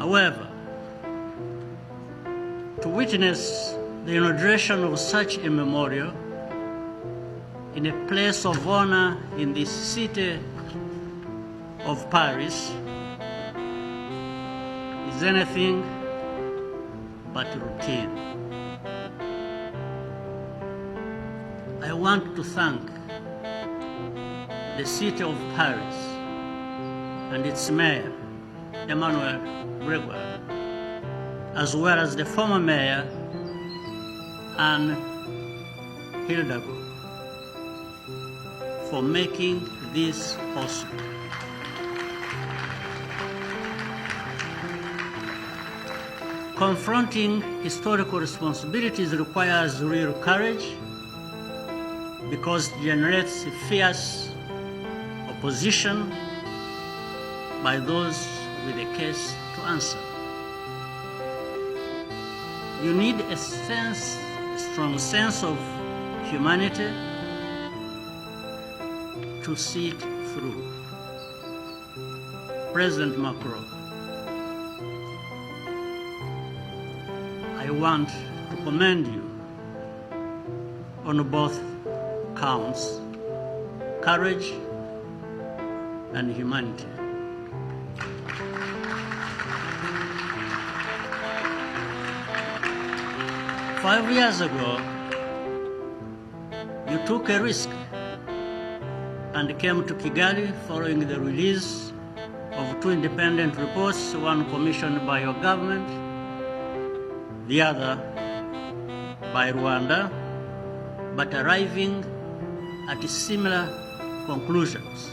However, to witness the inauguration of such a memorial in a place of honor in the city of Paris is anything but routine. I want to thank the city of Paris and its mayor, Emmanuel Gregoire, as well as the former mayor, Anne Hidalgo, for making this possible. Confronting historical responsibilities requires real courage because it generates fierce opposition by those with a case to answer. You need a strong sense of humanity to see it through. President Macron, I want to commend you on both counts, courage and humanity. Five years ago, you took a risk and came to Kigali following the release of two independent reports, one commissioned by your government, the other by Rwanda, but arriving at similar conclusions.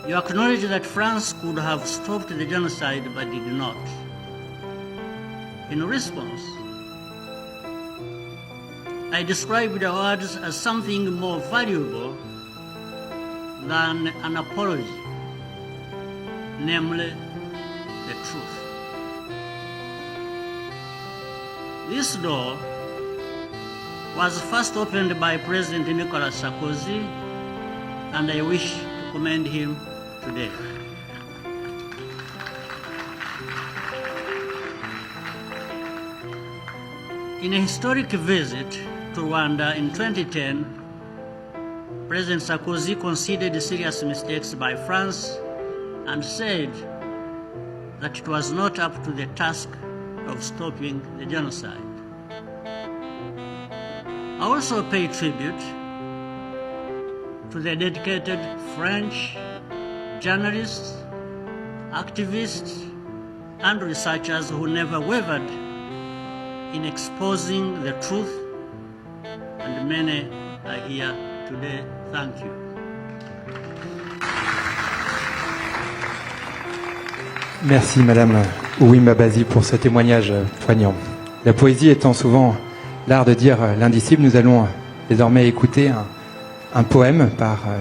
You acknowledge that France could have stopped the genocide but did not. In response, I described the words as something more valuable than an apology, namely the truth. This door was first opened by President Nicolas Sarkozy, and I wish to commend him today. In a historic visit to Rwanda in 2010, President Sarkozy conceded serious mistakes by France and said that it was not up to the task of stopping the genocide. I also pay tribute to the dedicated French journalists, activists, and researchers who never wavered in exposing the truth, and many are here today. Thank you. Merci Madame Ouima Bazi pour ce témoignage poignant. La poésie étant souvent l'art de dire l'indicible, nous allons désormais écouter un poème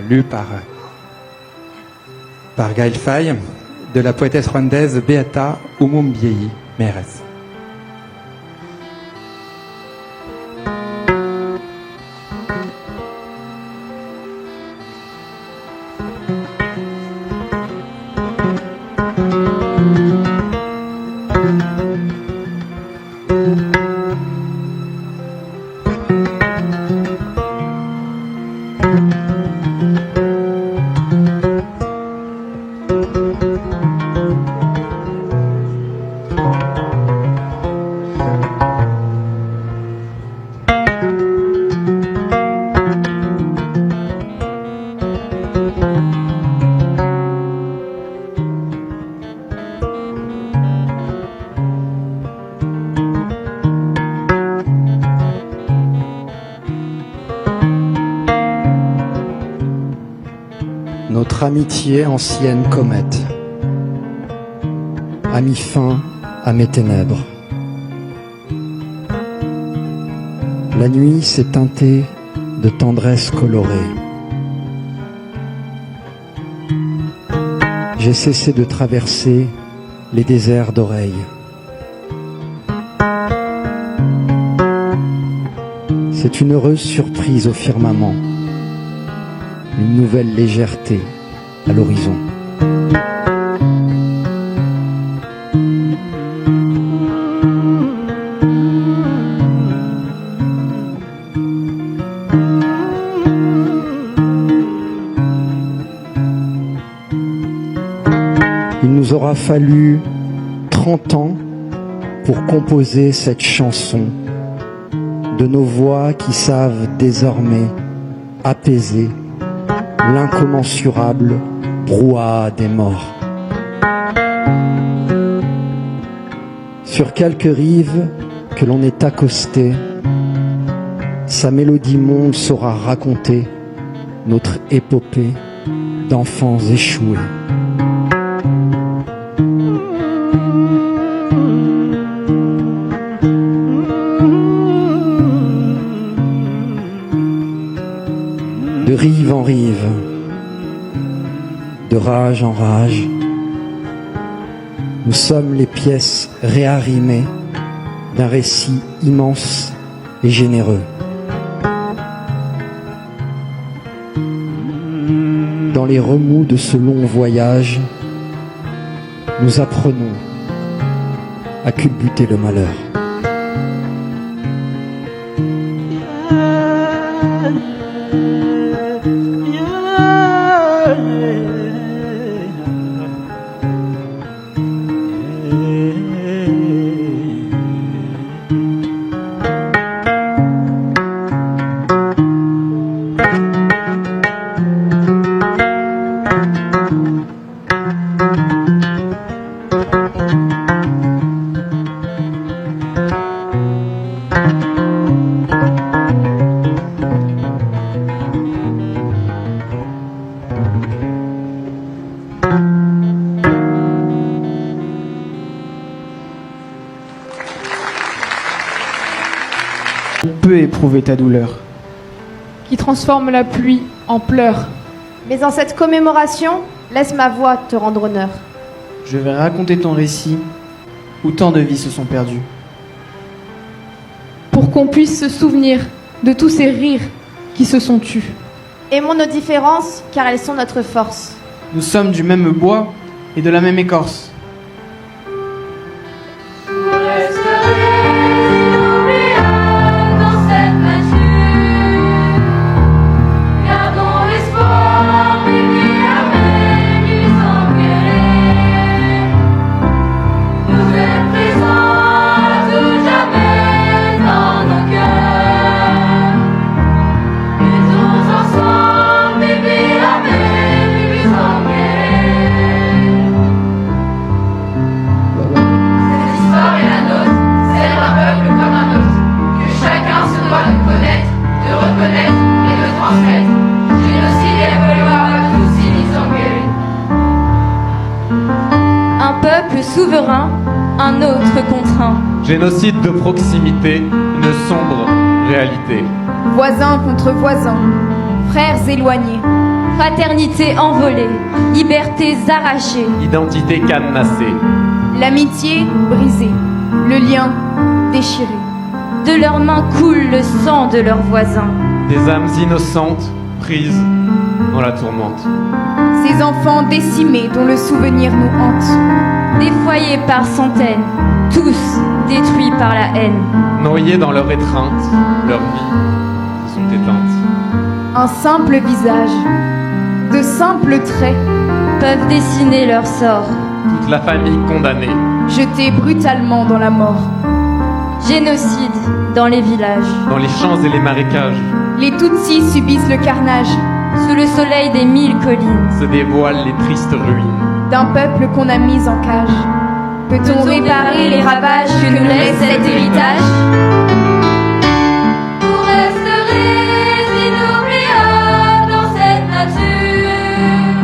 lu par Gaël Faye de la poétesse rwandaise Beata Umumbyeyi Mérès. Notre amitié ancienne comète a mis fin à mes ténèbres. La nuit s'est teintée de tendresse colorée. J'ai cessé de traverser les déserts d'oreilles. C'est une heureuse surprise au firmament, une nouvelle légèreté à l'horizon. Il nous aura fallu 30 ans pour composer cette chanson de nos voix qui savent désormais apaiser l'incommensurable brouhaha des morts. Sur quelques rives que l'on est accosté, sa mélodie monde saura raconter notre épopée d'enfants échoués. De rive en rive, de rage en rage, nous sommes les pièces réarrimées d'un récit immense et généreux. Dans les remous de ce long voyage, nous apprenons à culbuter le malheur. Peut éprouver ta douleur, qui transforme la pluie en pleurs. Mais en cette commémoration, laisse ma voix te rendre honneur. je vais raconter ton récit où tant de vies se sont perdues. Pour qu'on puisse se souvenir de tous ces rires qui se sont tus. Aimons nos différences, car elles sont notre force. Nous sommes du même bois et de la même écorce. Souverain, un autre contraint. Génocide de proximité, une sombre réalité. Voisins contre voisins, frères éloignés. Fraternité envolée, libertés arrachées. Identité cadenassée. L'amitié brisée, le lien déchiré. De leurs mains coule le sang de leurs voisins. Des âmes innocentes prises dans la tourmente. Ces enfants décimés dont le souvenir nous hante. Des foyers par centaines, tous détruits par la haine. Noyés dans leur étreinte, leurs vies sont éteintes. Un simple visage, de simples traits peuvent dessiner leur sort. Toute la famille condamnée, jetée brutalement dans la mort. Génocide dans les villages, dans les champs et les marécages. Les Tutsis subissent le carnage. Sous le soleil des 1000 collines se dévoilent les tristes ruines d'un peuple qu'on a mis en cage. Peut-on réparer les ravages que nous laisse cet héritage? Vous resterez inoubliables dans cette nature.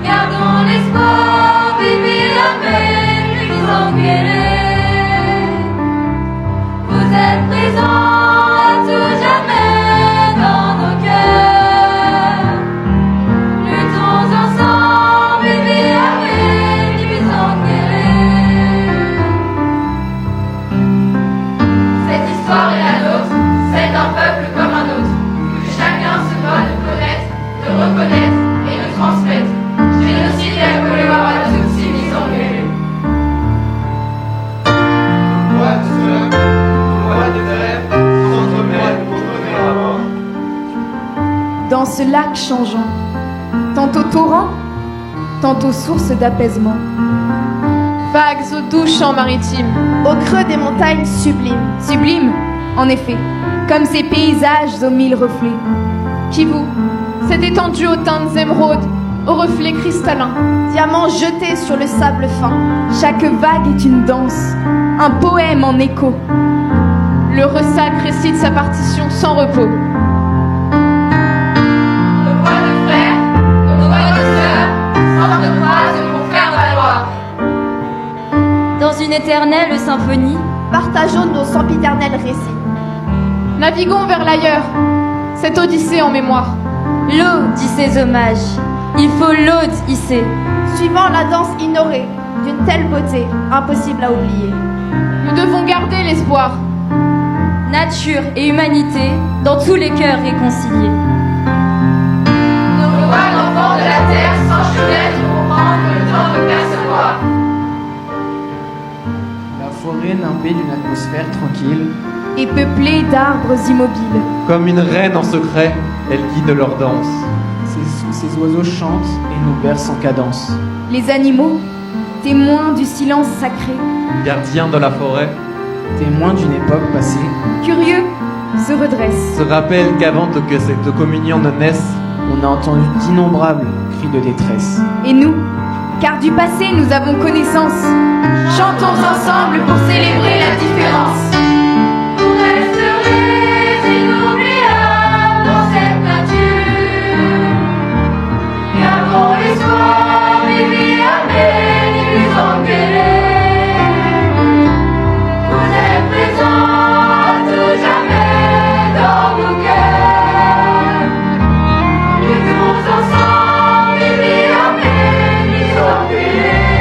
Gardons l'espoir, vivez la paix, plus engueulés. Vous êtes présents à tout jamais dans nos cœurs. Luttons ensemble, vivez la paix, plus engueulés. Cette histoire est la nôtre, celle d'un peuple comme un autre, que chacun se doit de connaître, de reconnaître et de transmettre. Génocide et Gaulois à toutes ces mises en gueule. Dans ce lac changeant, tantôt torrent, tantôt source d'apaisement. Vagues aux doux champs maritimes, Au creux des montagnes sublimes, Sublime, en effet, comme ces paysages aux mille reflets. Kivu, cette étendue aux teintes émeraudes, aux reflets cristallins. diamants jetés sur le sable fin. Chaque vague est une danse, un poème en écho. Le ressac récite sa partition sans repos. Nos voix de frères, nos voix de sœurs, s'entrecroisent pour faire valoir. Dans une éternelle symphonie, Partageons nos sempiternels récits. Naviguons vers l'ailleurs, cette odyssée en mémoire. l'eau dit ses hommages. Il faut l'aude hisser. Suivant la danse ignorée d'une telle beauté, impossible à oublier. Nous devons garder l'espoir. Nature et humanité dans tous les cœurs réconciliés. Nos voix d'enfants de la terre s'enchevêtrent pour prendre le temps de percevoir. La forêt nimbée d'une atmosphère tranquille, Et peuplée d'arbres immobiles. Comme une reine en secret, elle guide leur danse. ces oiseaux chantent et nous bercent en cadence. Les animaux, témoins du silence sacré, Gardien de la forêt, Témoins d'une époque passée, curieux, se redressent. se rappelle qu'avant que cette communion ne naisse, on a entendu d'innombrables cris de détresse. Et nous, car du passé nous avons connaissance, Chantons ensemble pour célébrer la différence. Vous resterez inoubliables dans cette nature. Gardons l'espoir, vivi amène et plus engueulés. Vous êtes présents à tout jamais dans nos cœurs. Luttons ensemble, vivi amène, plus engueulés.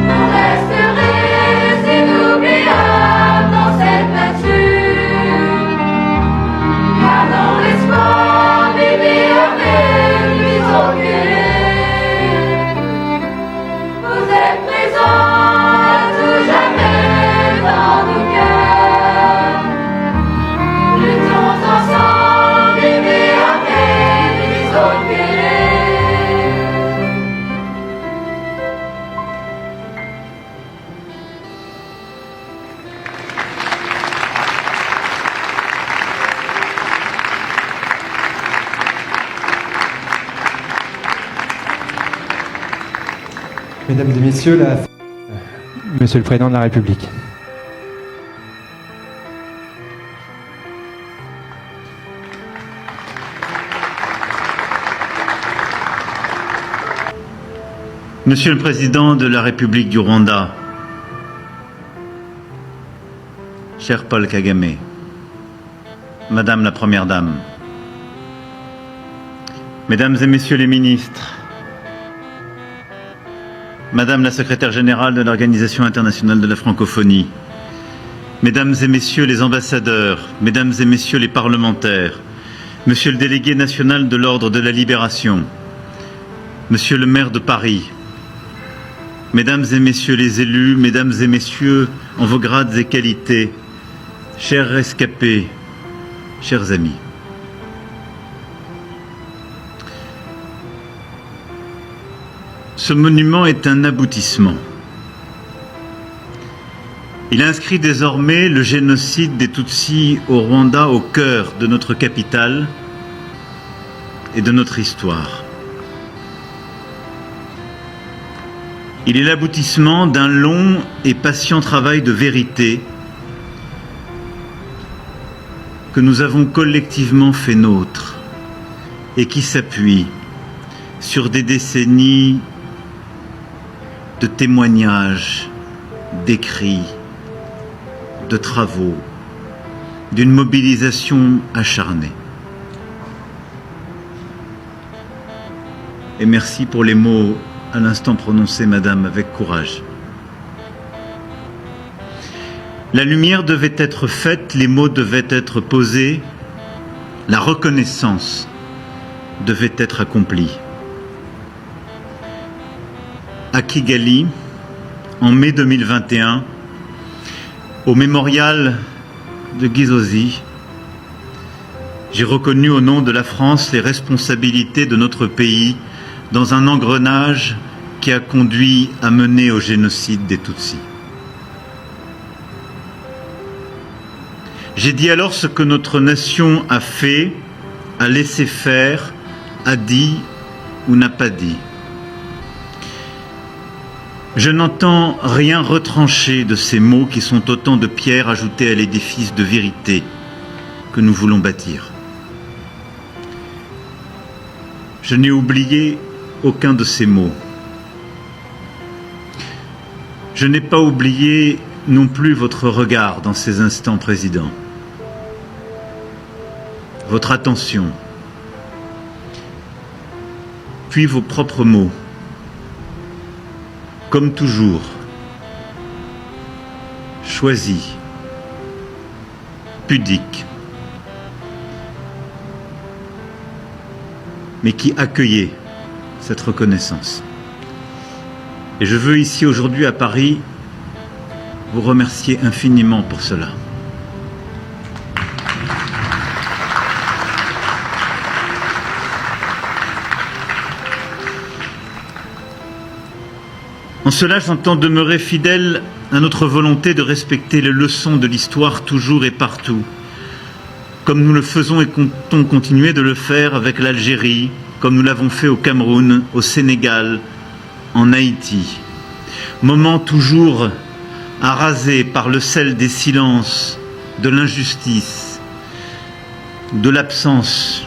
Vous resterez inoubliables dans cette nature. Gardons l'espoir, vivi amène, plus engueulés. Vous êtes présents à tout jamais dans nos cœurs. Luttons ensemble, vivi amène, plus engueulés. Mesdames et messieurs, Monsieur le Président de la République. Monsieur le Président de la République du Rwanda, cher Paul Kagame, Madame la Première Dame, Mesdames et Messieurs les ministres, Madame la Secrétaire Générale de l'Organisation internationale de la francophonie, Mesdames et Messieurs les ambassadeurs, Mesdames et Messieurs les parlementaires, Monsieur le délégué national de l'Ordre de la Libération, Monsieur le maire de Paris, Mesdames et Messieurs les élus, Mesdames et Messieurs en vos grades et qualités, chers rescapés, chers amis. Ce monument est un aboutissement. Il inscrit désormais le génocide des Tutsis au Rwanda au cœur de notre capitale et de notre histoire. Il est l'aboutissement d'un long et patient travail de vérité que nous avons collectivement fait nôtre et qui s'appuie sur des décennies de témoignages, d'écrits, de travaux, d'une mobilisation acharnée. Et merci pour les mots à l'instant prononcés, Madame, avec courage. La lumière devait être faite, les mots devaient être posés, la reconnaissance devait être accomplie. À Kigali, en mai 2021, au mémorial de Gizozi, j'ai reconnu au nom de la France les responsabilités de notre pays dans un engrenage qui a conduit à mener au génocide des Tutsis. J'ai dit alors ce que notre nation a fait, a laissé faire, a dit ou n'a pas dit. Je n'entends rien retrancher de ces mots qui sont autant de pierres ajoutées à l'édifice de vérité que nous voulons bâtir. Je n'ai oublié aucun de ces mots. Je n'ai pas oublié non plus votre regard dans ces instants, Président. Votre attention, puis vos propres mots. Comme toujours, choisis, pudiques, mais qui accueillait cette reconnaissance. Et je veux ici aujourd'hui à Paris vous remercier infiniment pour cela. En cela, j'entends demeurer fidèle à notre volonté de respecter les leçons de l'histoire toujours et partout, comme nous le faisons et comptons continuer de le faire avec l'Algérie, comme nous l'avons fait au Cameroun, au Sénégal, en Haïti. Moment toujours arasé par le sel des silences, de l'injustice, de l'absence